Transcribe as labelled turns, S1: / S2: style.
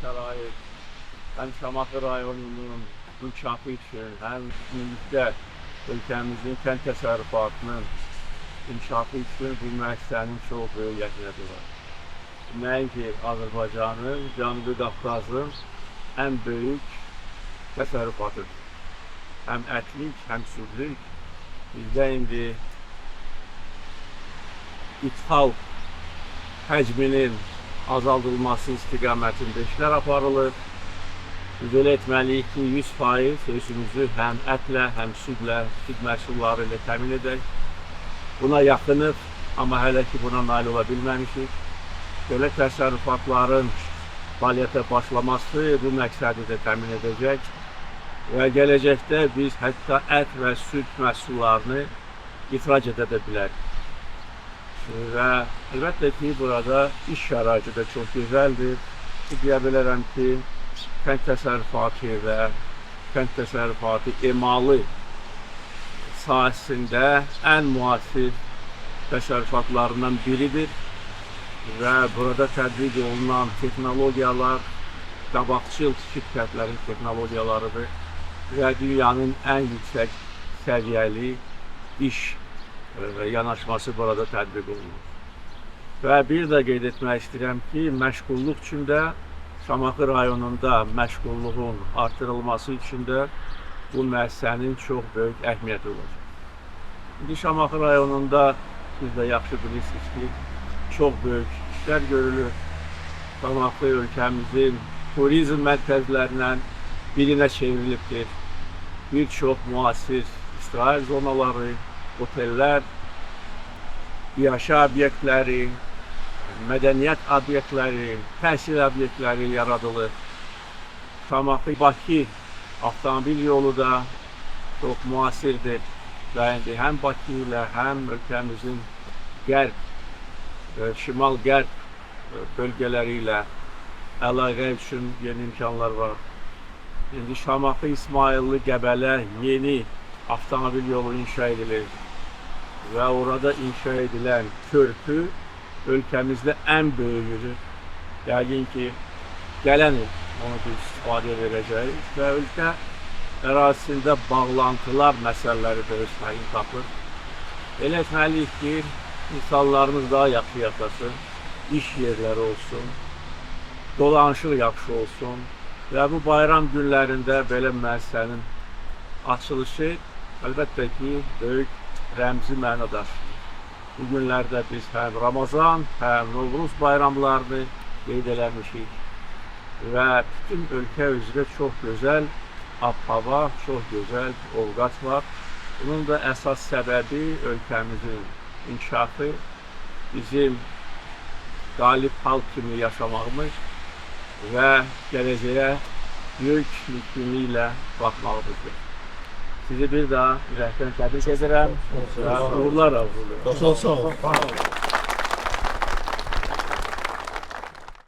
S1: şərait, həm Şamaxı rayonunun inkişafı üçün, həm ümumilikdə ölkəmizin kənd təsərrüfatının inkişafı üçün bu müəssisənin çox böyük əhəmiyyəti var. Nəinki Azərbaycanın, Cənubi Qafqazın ən böyük təsərrüfatıdır. Həm ətlik, həm südlük. Bizdə indi ithal həcminin azaldılması istiqamətində işlər aparılır. Biz elə etməliyik ki, 100% özümüzü həm ətlə, həm südlə, süd məhsulları ilə təmin edək. Buna yaxınıq, amma hələ ki buna nail ola bilməmişik. Belə təsərrüfatların fəaliyyətə başlaması bu məqsədi də təmin edəcək və gələcəkdə biz hətta ət və süd məhsullarını ixrac edə də bilərik. Və əlbəttə ki, burada iş şəraiti də çox gözəldir. Deyə bilərəm ki, kənd təsərrüfatı və kənd təsərrüfatı emalı sahəsində ən müasir təsərrüfatlarından biridir. Və burada tətbiq olunan texnologiyalar qabaqcıl şirkətlərin texnologiyalarıdır və dünyanın ən yüksək səviyyəli iş yanaşması burada tətbiq olunur. Və bir də qeyd etmək istəyirəm ki, məşğulluq üçün də Şamaxı rayonunda məşğulluğun artırılması üçün də bu müəssisənin çox böyük əhəmiyyəti olacaq. İndi Şamaxı rayonunda siz də yaxşı bilirsiniz ki, çox böyük işlər görülür. Şamaxı ölkəmizin turizm mərkəzlərindən birinə çevrilibdir. Bir çox müasir istirahət zonaları, otellər, yaşa obyektləri, mədəniyyət obyektləri, təhsil obyektləri yaradılır. Şamaxı-Bakı avtomobil yolu da çox müasirdir. Və indi həm Bakı ilə, həm ölkəmizin qərb, şimal-qərb bölgələri ilə əlaqə üçün yeni imkanlar var. İndi Şamaxı-İsmayıllı-Qəbələ yeni avtomobil yolu inşa edilir. Və orada inşa edilən körpü ölkəmizdə ən böyüdür. Yəqin ki, gələn il onu bir istifadə verəcəyik və ölkə ərazisində bağlantılar məsələləri də öz həllini tapır. Elə etməliyik ki, insanlarımız daha yaxşı yaşasın, iş yerləri olsun, dolanışıq yaxşı olsun və bu bayram günlərində belə müəssisənin açılışı əlbəttə ki, böyük rəmzi məna daşıyır. Bu günlərdə biz həm Ramazan, həm Novruz bayramlarını qeyd eləmişik və bütün ölkə üzrə çox gözəl ab-hava, çox gözəl ovqat var. Bunun da əsas səbəbi ölkəmizin inkişafı, bizim qalib xalq kimi yaşamağımız və gələcəyə böyük mümkünlüklə baxmağımızdır. Sizi bir daha ürəkdən təbrik edirəm və uğurlar arzulayıram.
S2: Çox sağ olun.